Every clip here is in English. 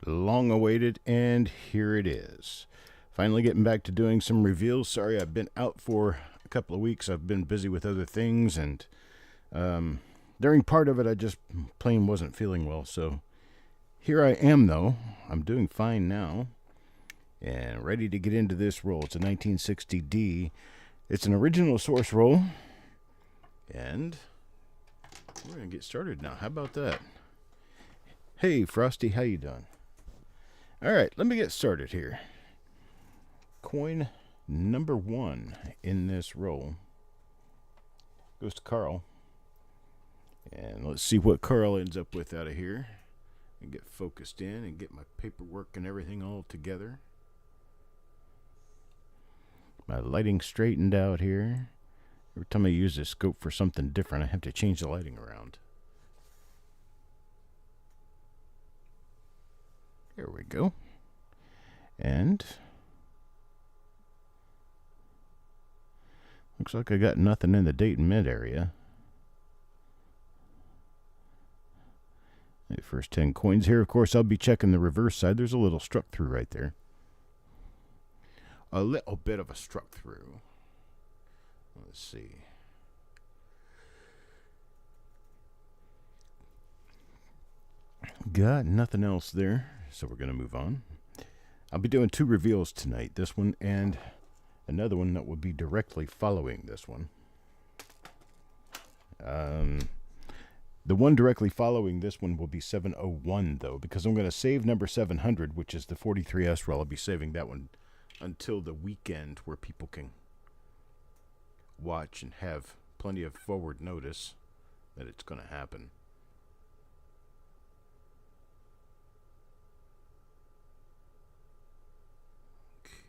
long awaited, and here it is. Finally getting back to doing some reveals. Sorry, I've been out for a couple of weeks. I've been busy with other things, and during part of it, I just plain wasn't feeling well. So here I am, though. I'm doing fine now, and ready to get into this roll. It's a 1960D. It's an original source roll, and we're going to get started now. How about that? Hey, Frosty, how you doing? All right, let me get started here. Coin number 1 in this roll goes to Carl. And let's see what Carl ends up with out of here. And get focused in and get my paperwork and everything all together. My lighting straightened out here. Every time I use this scope for something different, I have to change the lighting around. There we go. And looks like I got nothing in the date and mid area. The first 10 coins here. Of course, I'll be checking the reverse side. There's a little struck through right there. A little bit of a struck through. Let's see. Got nothing else there, so we're going to move on. I'll be doing 2 reveals tonight. This one and another one that will be directly following this one. The one directly following this one will be 701, though, because I'm going to save number 700, which is the 43S roll. I'll be saving that one until the weekend where people can watch and have plenty of forward notice that it's going to happen.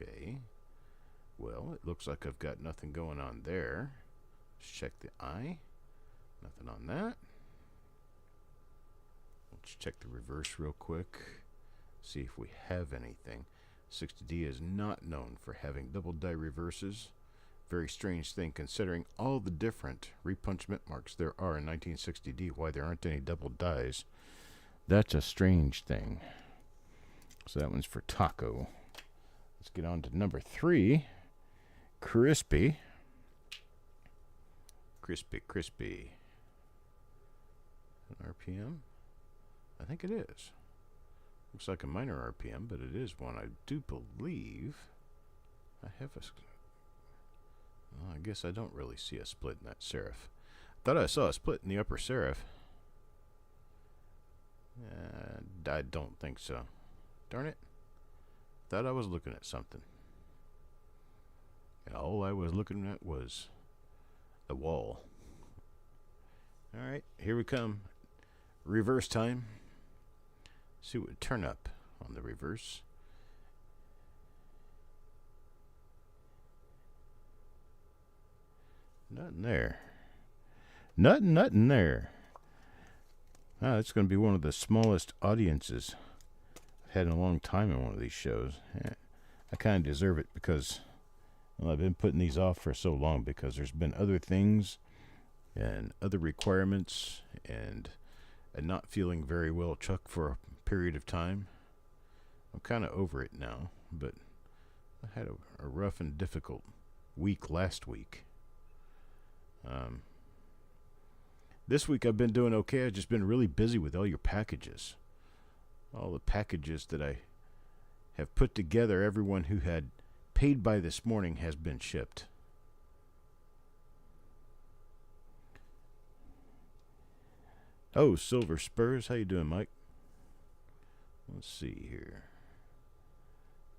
Okay. Well, it looks like I've got nothing going on there. Let's check the eye. Nothing on that. Let's check the reverse real quick. See if we have anything. 60D is not known for having double die reverses. Very strange thing considering all the different repunch mint marks there are in 1960D. Why there aren't any double dies. That's a strange thing. So that one's for Taco. Let's get on to number 3. Crispy. Crispy. An RPM? I think it is. Looks like a minor RPM, but it is one. I do believe I have a... Well, I guess I don't really see a split in that serif. Thought I saw a split in the upper serif. I don't think so. Darn it. Thought I was looking at something. And all I was looking at was a wall. Alright, here we come. Reverse time. See what would turn up on the reverse. Nothing there. Nothing there. Ah, that's going to be one of the smallest audiences I've had in a long time in one of these shows. I kind of deserve it because, well, I've been putting these off for so long because there's been other things and other requirements and not feeling very well, Chuck, for a period of time. I'm kind of over it now, but I had a rough and difficult week last week. This week I've been doing okay. I've just been really busy with all your packages. All the packages that I have put together, everyone who had paid by this morning has been shipped. Oh, Silver Spurs. How you doing, Mike? Let's see here.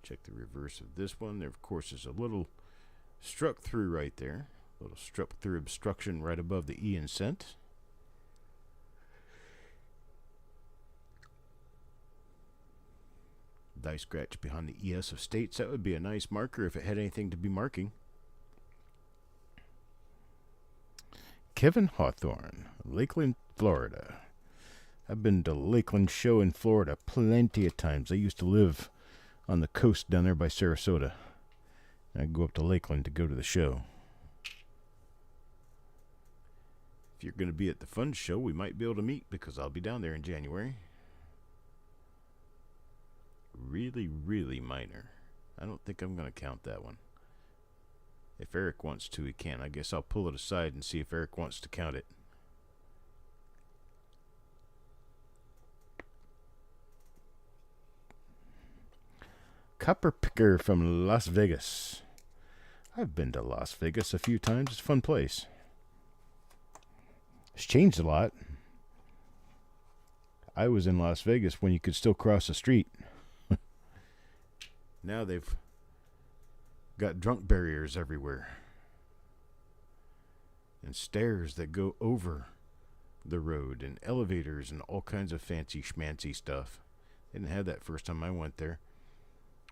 Check the reverse of this one. There, of course, is a little struck through right there. A little struck through obstruction right above the E in cent. Die scratch behind the ES of states. That would be a nice marker if it had anything to be marking. Kevin Hawthorne, Lakeland, Florida. I've been to Lakeland Show in Florida plenty of times. I used to live on the coast down there by Sarasota. I'd go up to Lakeland to go to the show. If you're going to be at the fun show, we might be able to meet because I'll be down there in January. really, really minor. I don't think I'm going to count that one. If Eric wants to, he can. I guess I'll pull it aside and see if Eric wants to count it. Copper Picker from Las Vegas. I've been to Las Vegas a few times. It's a fun place. It's changed a lot. I was in Las Vegas when you could still cross the street. Now they've got drunk barriers everywhere. And stairs that go over the road and elevators and all kinds of fancy schmancy stuff. They didn't have that first time I went there.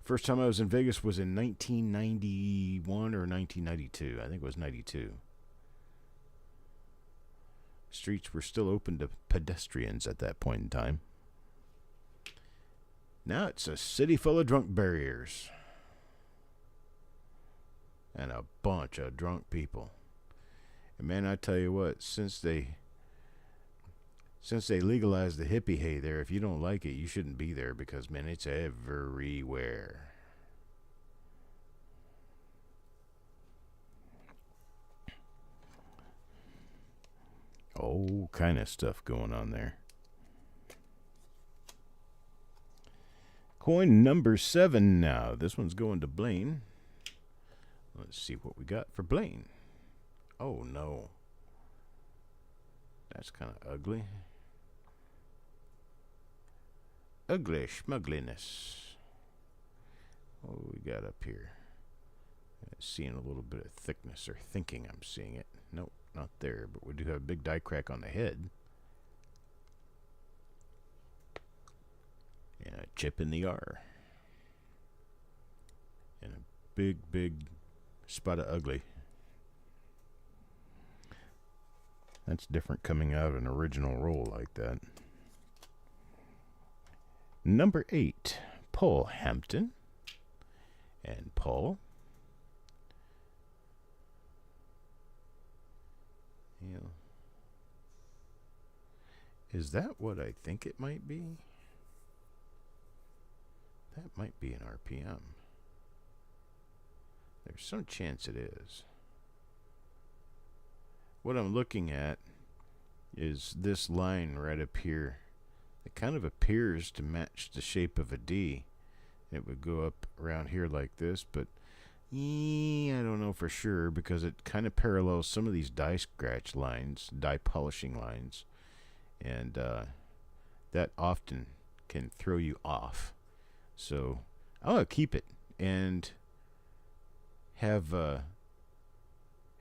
First time I was in Vegas was in 1991 or 1992. I think it was 92. Streets were still open to pedestrians at that point in time. Now it's a city full of drunk barriers. And a bunch of drunk people. And man, I tell you what, since they legalized the hippie hay there, if you don't like it, you shouldn't be there because, man, it's everywhere. All kind of stuff going on there. Coin number 7 now. This one's going to Blaine. Let's see what we got for Blaine. Oh, no. That's kind of ugly. Ugly schmuggliness. What do we got up here? Seeing a little bit of thickness, or thinking I'm seeing it. Nope, not there, but we do have a big die crack on the head. And a chip in the R. And a big, big spot of ugly. That's different coming out of an original roll like that. Number 8, Paul Hampton. And Paul. Yeah. Is that what I think it might be? That might be an RPM. There's some chance it is. What I'm looking at is this line right up here. It kind of appears to match the shape of a D. It would go up around here like this, but I don't know for sure because it kind of parallels some of these die scratch lines, die polishing lines, and that often can throw you off. So I'll keep it and have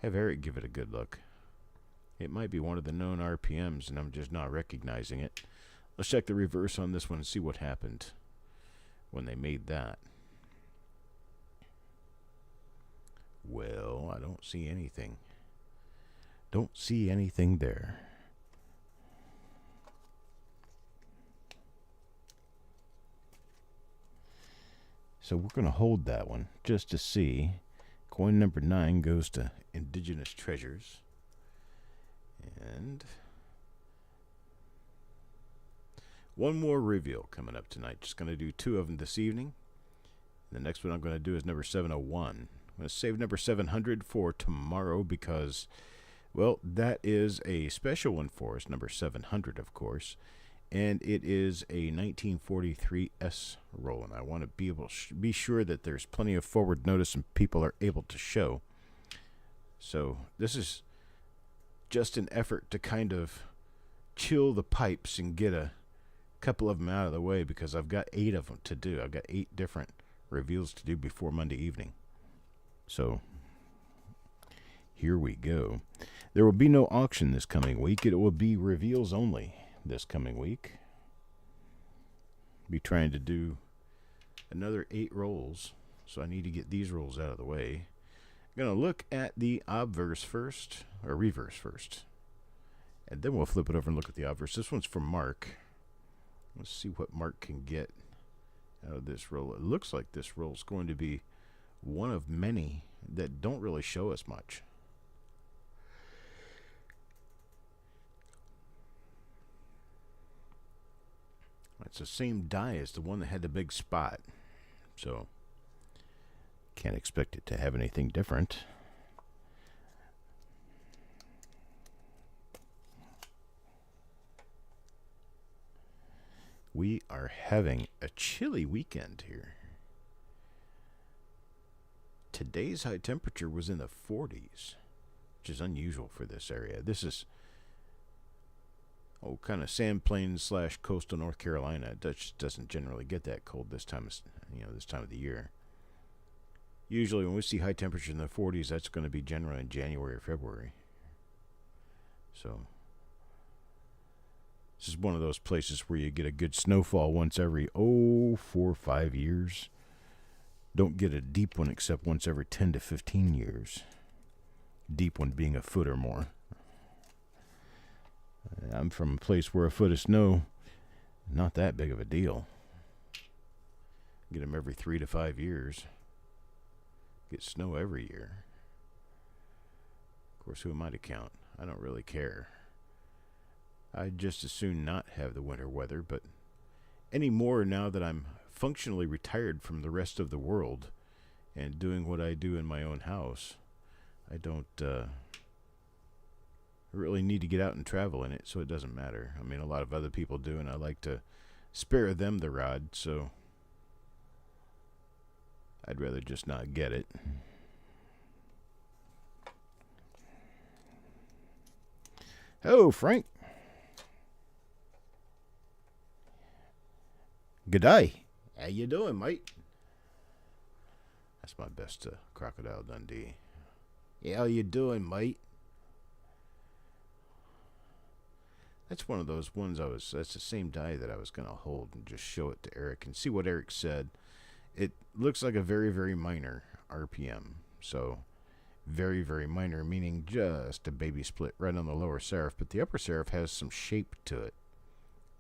Eric give it a good look. It might be one of the known RPMs, and I'm just not recognizing it. Let's check the reverse on this one and see what happened when they made that. Well, I don't see anything. Don't see anything there. So we're going to hold that one just to see. Coin number 9 goes to Indigenous Treasures. And one more reveal coming up tonight. Just going to do 2 of them this evening. The next one I'm going to do is number 701. I'm going to save number 700 for tomorrow because, well, that is a special one for us, number 700, of course. And it is a 1943 S roll, and I want to be able to be sure that there's plenty of forward notice and people are able to show. So this is just an effort to kind of chill the pipes and get a couple of them out of the way because I've got 8 of them to do. I've got 8 different reveals to do before Monday evening. So here we go. There will be no auction this coming week. It will be reveals only this coming week. Be trying to do another 8 rolls, so I need to get these rolls out of the way. I'm going to look at the obverse first, or reverse first, and then we'll flip it over and look at the obverse. This one's from Mark. Let's see what Mark can get out of this roll. It looks like this roll is going to be one of many that don't really show us much. It's the same die as the one that had the big spot. So, can't expect it to have anything different. We are having a chilly weekend here. Today's high temperature was in the 40s, which is unusual for this area. This is kind of sand plains / coastal North Carolina. It just doesn't generally get that cold this time of the year. Usually when we see high temperatures in the 40s, that's going to be generally in January or February. So this is one of those places where you get a good snowfall once every 4 or 5 years. Don't get a deep one except once every 10 to 15 years. Deep one being a foot or more. I'm from a place where a foot of snow, not that big of a deal. Get them every 3 to 5 years. Get snow every year. Of course, who am I to count? I don't really care. I'd just as soon not have the winter weather, but anymore now that I'm functionally retired from the rest of the world and doing what I do in my own house, I don't really need to get out and travel in it, so it doesn't matter. I mean, a lot of other people do, and I like to spare them the rod, so I'd rather just not get it. Hello, Frank. Good day. How you doing, mate? That's my best Crocodile Dundee. Yeah, how you doing, mate? That's one of those ones that's the same die that I was going to hold and just show it to Eric and see what Eric said. It looks like a very, very minor RPM. So, very, very minor, meaning just a baby split right on the lower serif. But the upper serif has some shape to it.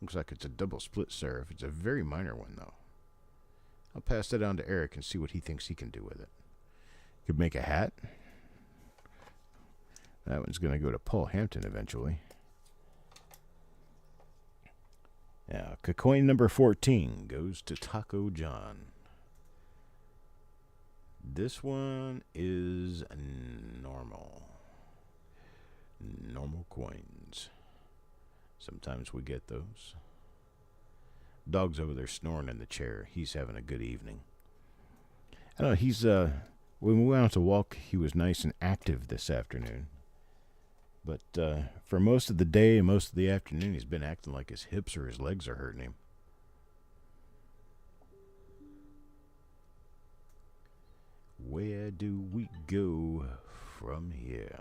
Looks like it's a double split serif. It's a very minor one, though. I'll pass that on to Eric and see what he thinks he can do with it. Could make a hat. That one's going to go to Paul Hampton eventually. Now, coin number 14 goes to Taco John. This one is normal. Normal coins. Sometimes we get those. Dog's over there snoring in the chair. He's having a good evening. I don't know, he's, when we went out to walk, he was nice and active this afternoon. But for most of the day and most of the afternoon, he's been acting like his hips or his legs are hurting him. Where do we go from here?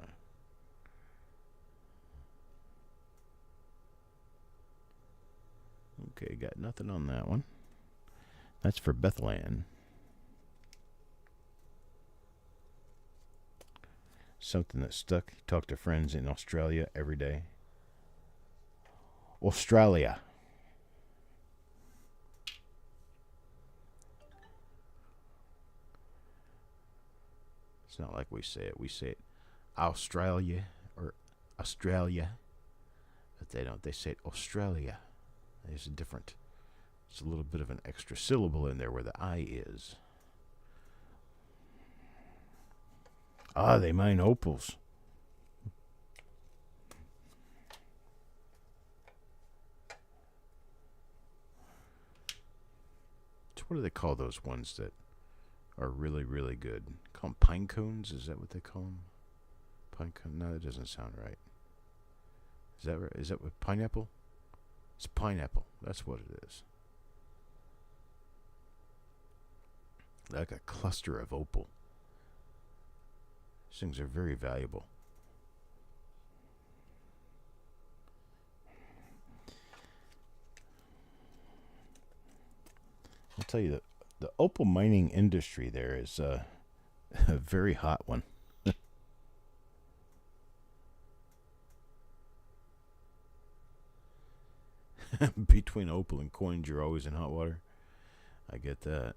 Okay, got nothing on that one. That's for Bethlehem. Something that stuck. Talk to friends in Australia every day. Australia. It's not like we say it. We say it Australia or Australia. But they don't. They say it Australia. There's a different. It's a little bit of an extra syllable in there where the I is. Ah, they mine opals. So what do they call those ones that are really, really good? Call them pine cones? Is that what they call them? Pine cone? No, that doesn't sound right. Is that right? Is that what pineapple? It's pineapple. That's what it is. Like a cluster of opal. These things are very valuable. I'll tell you, the opal mining industry there is a very hot one. Between opal and coins, you're always in hot water. I get that.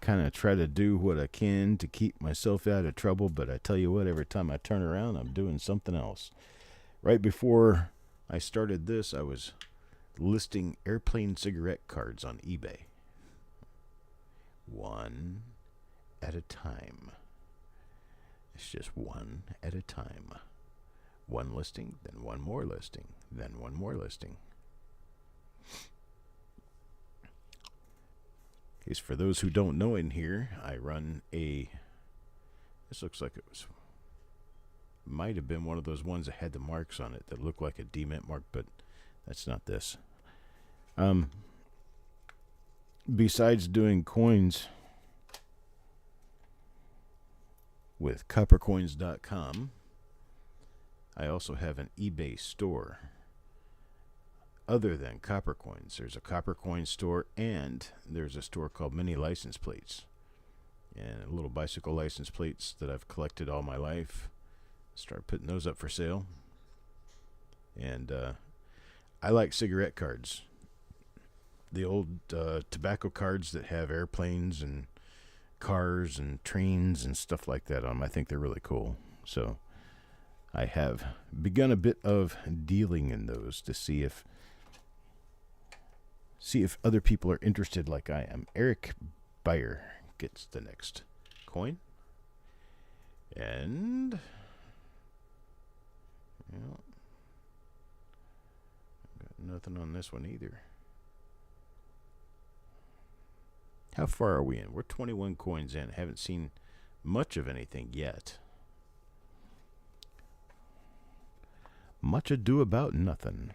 kind of try to do what I can to keep myself out of trouble, but I tell you what, every time I turn around, I'm doing something else. Right before I started this, I was listing airplane cigarette cards on eBay. One at a time. It's just one at a time. One listing, then one more listing, then one more listing. Case for those who don't know in here, I run this looks like it might have been one of those ones that had the marks on it that looked like a demint mark, but that's not this. Besides doing coins with coppercoins.com, I also have an eBay store. Other than copper coins, there's a copper coin store, and there's a store called Mini License Plates, and little bicycle license plates that I've collected all my life. Start putting those up for sale. And I like cigarette cards, the old tobacco cards that have airplanes and cars and trains and stuff like that on them. I think they're really cool. So I have begun a bit of dealing in those to see if other people are interested like I am. Eric Beyer gets the next coin. And got nothing on this one either. How far are we in? We're 21 coins in. Haven't seen much of anything yet. Much ado about nothing.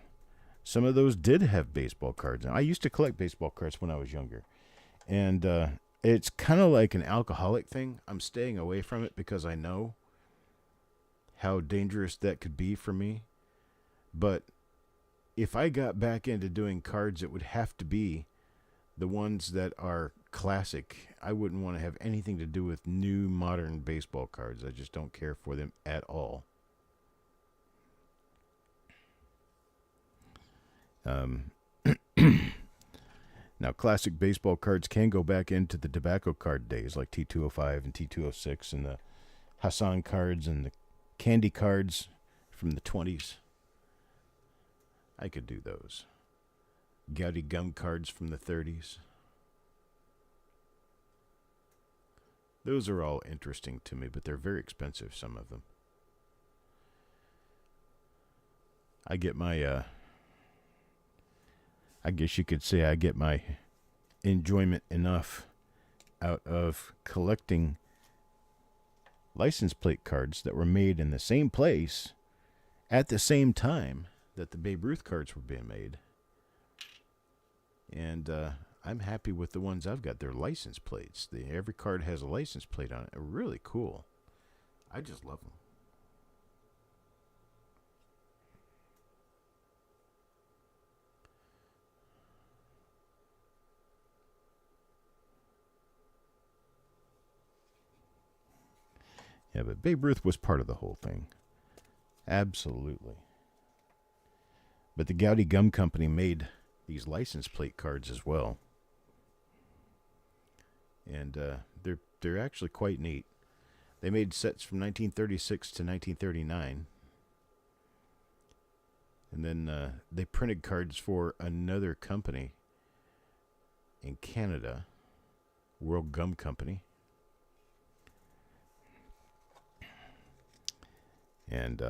Some of those did have baseball cards. I used to collect baseball cards when I was younger. And it's kind of like an alcoholic thing. I'm staying away from it because I know how dangerous that could be for me. But if I got back into doing cards, it would have to be the ones that are classic. I wouldn't want to have anything to do with new modern baseball cards. I just don't care for them at all. Now, classic baseball cards can go back into the tobacco card days, like T205 and T206, and the Hassan cards and the candy cards from the 20s. I could do those. Gouty gum cards from the 30s. Those are all interesting to me, but they're very expensive, some of them. I get my I guess you could say I get my enjoyment enough out of collecting license plate cards that were made in the same place at the same time that the Babe Ruth cards were being made. And I'm happy with the ones I've got. They're license plates. Every card has a license plate on it. They're really cool. I just love them. Yeah, but Babe Ruth was part of the whole thing. Absolutely. But the Gouty Gum Company made these license plate cards as well. And they're actually quite neat. They made sets from 1936 to 1939. And then they printed cards for another company in Canada, World Gum Company. And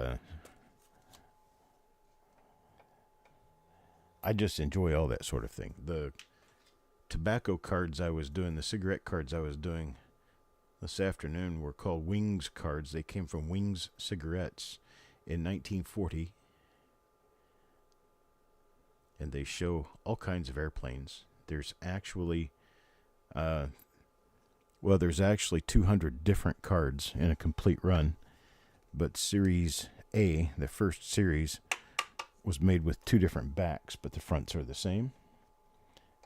I just enjoy all that sort of thing. The tobacco cards I was doing, the cigarette cards I was doing this afternoon were called Wings cards. They came from Wings Cigarettes in 1940. And they show all kinds of airplanes. There's actually, there's actually 200 different cards in a complete run. But Series A, the first series, was made with two different backs, but the fronts are the same.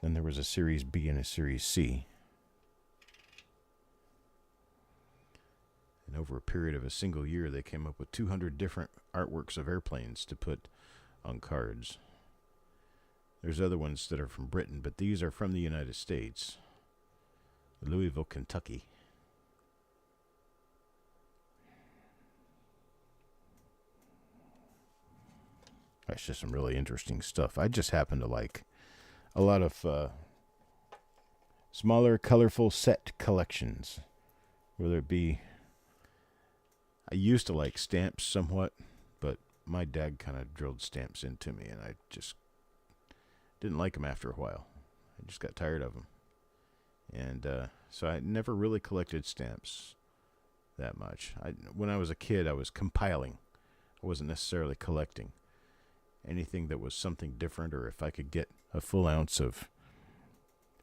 Then there was a Series B and a Series C. And over a period of a single year, they came up with 200 different artworks of airplanes to put on cards. There's other ones that are from Britain, but these are from the United States. Louisville, Kentucky. That's just some really interesting stuff. I just happen to like a lot of smaller, colorful set collections. Whether it be, I used to like stamps somewhat, but my dad kind of drilled stamps into me, and I just didn't like them after a while. I just got tired of them. And so I never really collected stamps that much. When I was a kid, I was compiling. I wasn't necessarily collecting. Anything that was something different, or if I could get a full ounce of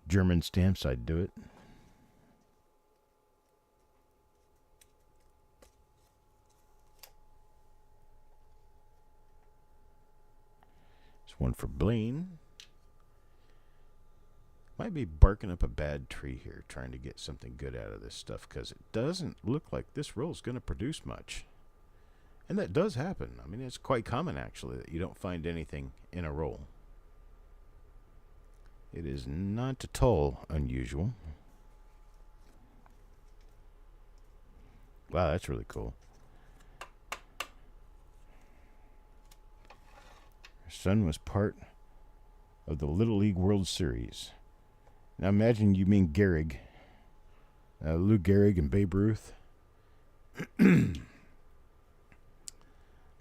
German stamps, I'd do it. There's one for Blaine. Might be barking up a bad tree here, trying to get something good out of this stuff, because it doesn't look like this roll is going to produce much. And that does happen. I mean, it's quite common, actually, that you don't find anything in a roll. It is not at all unusual. Wow, that's really cool. Her son was part of the Little League World Series. Now imagine you mean Gehrig. Lou Gehrig and Babe Ruth.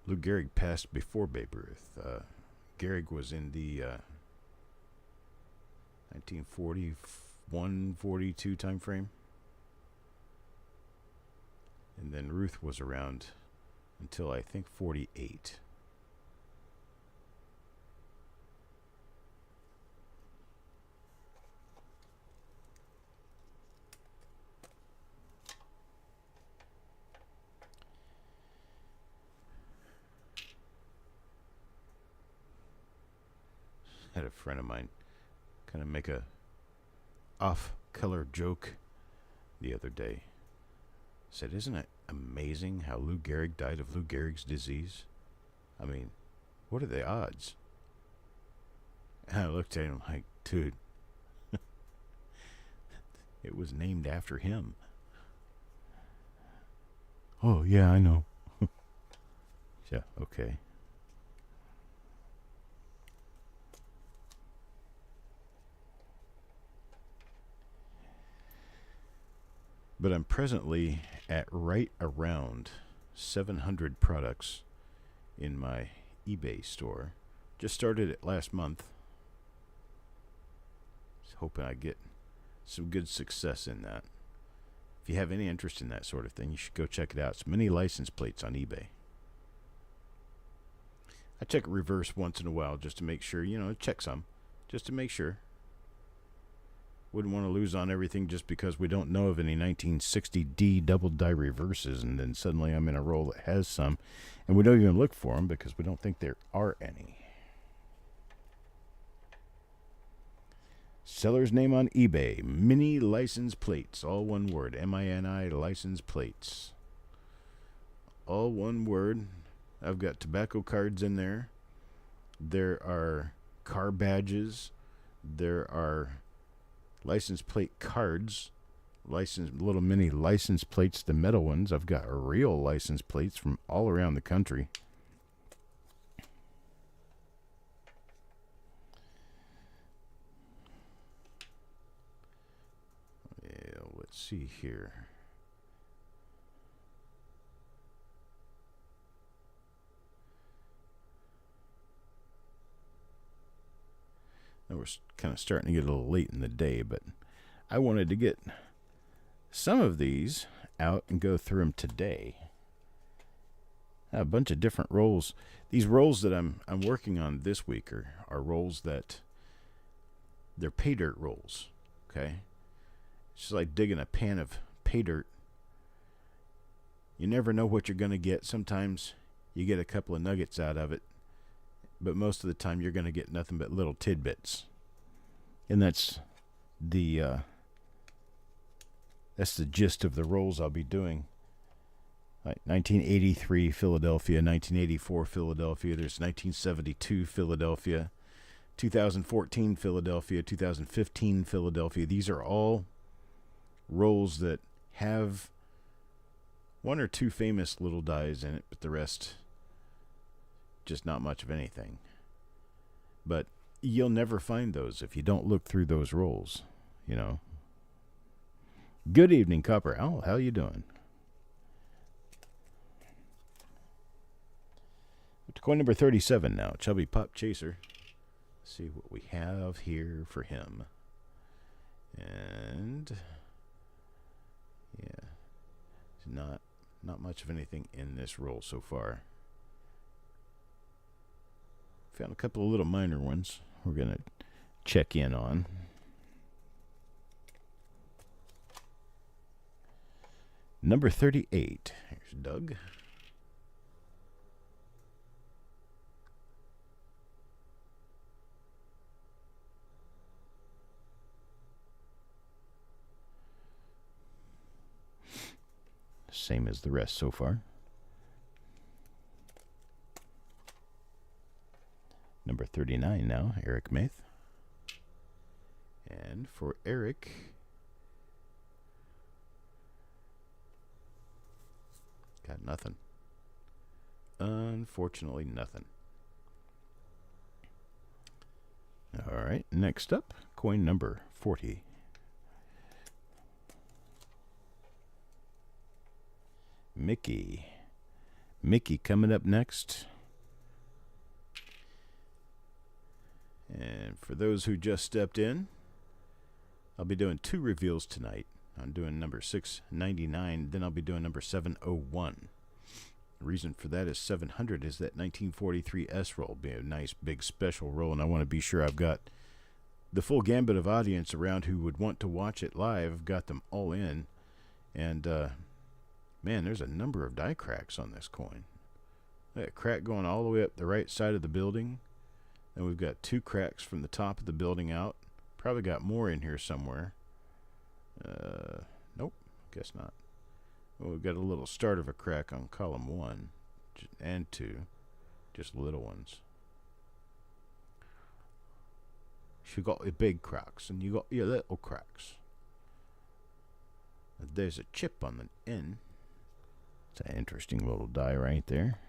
Lou Gehrig passed before Babe Ruth. Gehrig was in the 1941-42 time frame. And then Ruth was around until I think 48. Had a friend of mine kind of make a off-color joke the other day. Said, isn't it amazing how Lou Gehrig died of Lou Gehrig's disease? I mean, what are the odds? And I looked at him like, dude, it was named after him. Oh, yeah, I know. Yeah, okay. But I'm presently at right around 700 products in my eBay store. Just started it last month. Just hoping I get some good success in that. If you have any interest in that sort of thing, you should go check it out. It's mini license plates on eBay. I check it reverse once in a while just to make sure, check some, just to make sure. Wouldn't want to lose on everything just because we don't know of any 1960D double die reverses, and then suddenly I'm in a roll that has some, and we don't even look for them because we don't think there are any. Seller's name on eBay, mini license plates, all one word, M-I-N-I license plates. All one word. I've got tobacco cards in there. There are car badges. There are license plate cards, little mini license plates, the metal ones. I've got real license plates from all around the country. Yeah, let's see here. Now we're kind of starting to get a little late in the day, but I wanted to get some of these out and go through them today. A bunch of different rolls. These rolls that I'm working on this week are rolls that they're pay dirt rolls. Okay, it's just like digging a pan of pay dirt. You never know what you're going to get. Sometimes you get a couple of nuggets out of it, but most of the time you're going to get nothing but little tidbits. And that's the gist of the rolls I'll be doing. Like 1983 Philadelphia, 1984 Philadelphia, there's 1972 Philadelphia, 2014 Philadelphia, 2015 Philadelphia. These are all rolls that have one or two famous little dies in it, but the rest just not much of anything. But you'll never find those if you don't look through those rolls, you know. Good evening, Copper Owl. How you doing? To coin number 37 now, Chubby Pop Chaser. Let's see what we have here for him. And yeah, not much of anything in this roll so far. Found a couple of little minor ones we're going to check in on. Number 38. Here's Doug. Same as the rest so far. Number 39 now, Eric Maith. And for Eric, got nothing. Unfortunately, nothing. All right, next up, coin number 40. Mickey coming up next. And for those who just stepped in, I'll be doing two reveals tonight. I'm doing number 699, then I'll be doing number 701. The reason for that is 700 is that 1943 S roll. Be a nice big special roll, and I want to be sure I've got the full gambit of audience around who would want to watch it live. I've got them all in, and man, there's a number of die cracks on this coin. That crack going all the way up the right side of the building. And we've got two cracks from the top of the building out. Probably got more in here somewhere. Nope, guess not. Well, we've got a little start of a crack on column 1 and 2. Just little ones. You got your big cracks and you got your little cracks. There's a chip on the end. It's an interesting little die right there.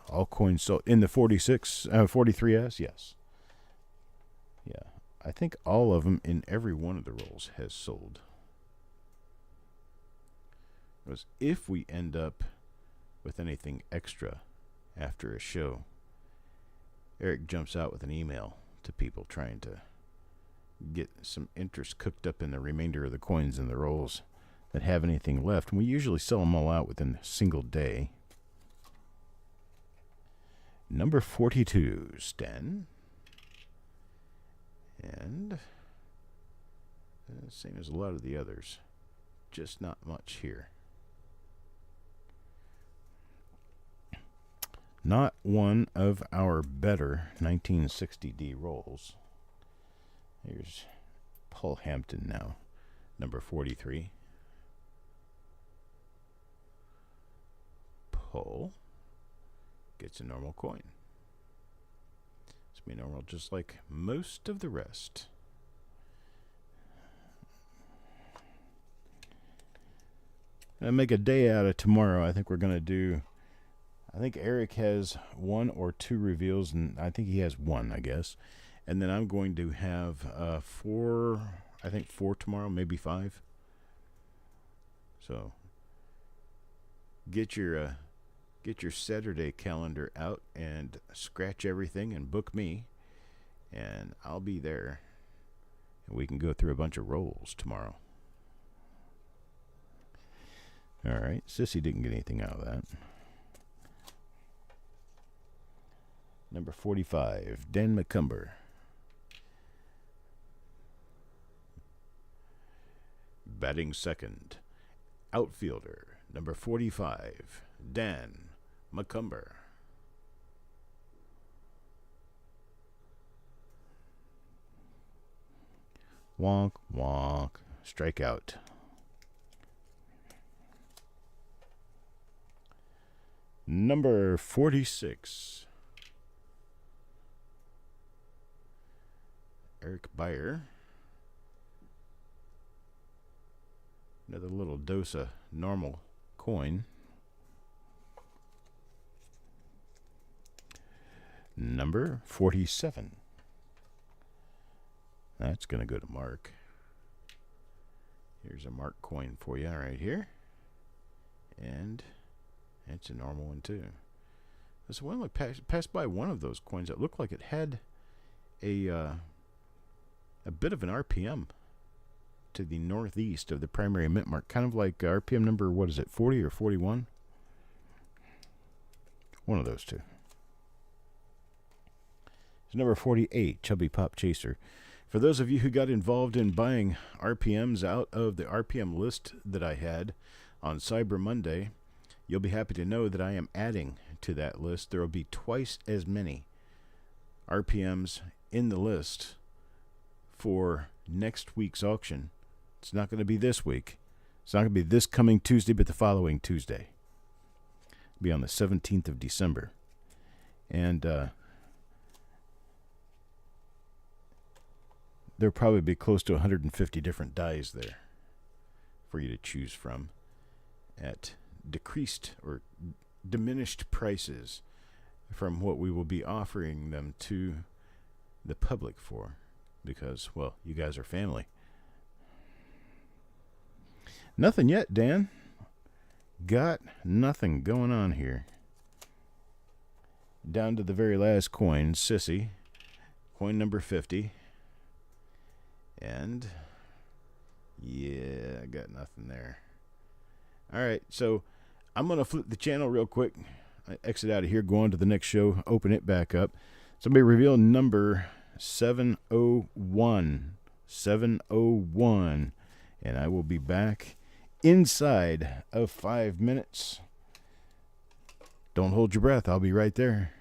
All coins sold in the 43S, yes. Yeah, I think all of them in every one of the rolls has sold. Because if we end up with anything extra after a show, Eric jumps out with an email to people trying to get some interest cooked up in the remainder of the coins in the rolls that have anything left. And we usually sell them all out within a single day. Number 42, Stan. And same as a lot of the others. Just not much here. Not one of our better 1960D rolls. Here's Paul Hampton now. Number 43. Paul gets a normal coin. It's be normal just like most of the rest. Gonna make a day out of tomorrow. I think we're gonna do, I think Eric has one or two reveals, and I think he has one, I guess. And then I'm going to have four tomorrow, maybe 5. So get your Saturday calendar out and scratch everything and book me, and I'll be there. And we can go through a bunch of rolls tomorrow. All right, Sissy didn't get anything out of that. Number 45, Dan McCumber. Batting second, outfielder, number 45, Dan McCumber. Wonk, wonk, strikeout. Number 46, Eric Beyer. Another little dose of normal coin. Number 47. That's going to go to Mark. Here's a Mark coin for you right here. And it's a normal one too. So when I passed by one of those coins, it looked like it had a bit of an RPM to the northeast of the primary mint mark, kind of like RPM number, what is it, 40 or 41? One of those two. It's number 48, Chubby Pop Chaser. For those of you who got involved in buying RPMs out of the RPM list that I had on Cyber Monday, you'll be happy to know that I am adding to that list. There will be twice as many RPMs in the list for next week's auction. It's not going to be this week. It's not going to be this coming Tuesday, but the following Tuesday. It'll be on the 17th of December. And there'll probably be close to 150 different dies there for you to choose from at decreased or diminished prices from what we will be offering them to the public for, because, well, you guys are family. Nothing yet, Dan. Got nothing going on here. Down to the very last coin, Sissy. Coin number 50. And, yeah, I got nothing there. All right, so I'm going to flip the channel real quick. I exit out of here, go on to the next show, open it back up. Somebody reveal number 701. 701. And I will be back inside of 5 minutes. Don't hold your breath. I'll be right there.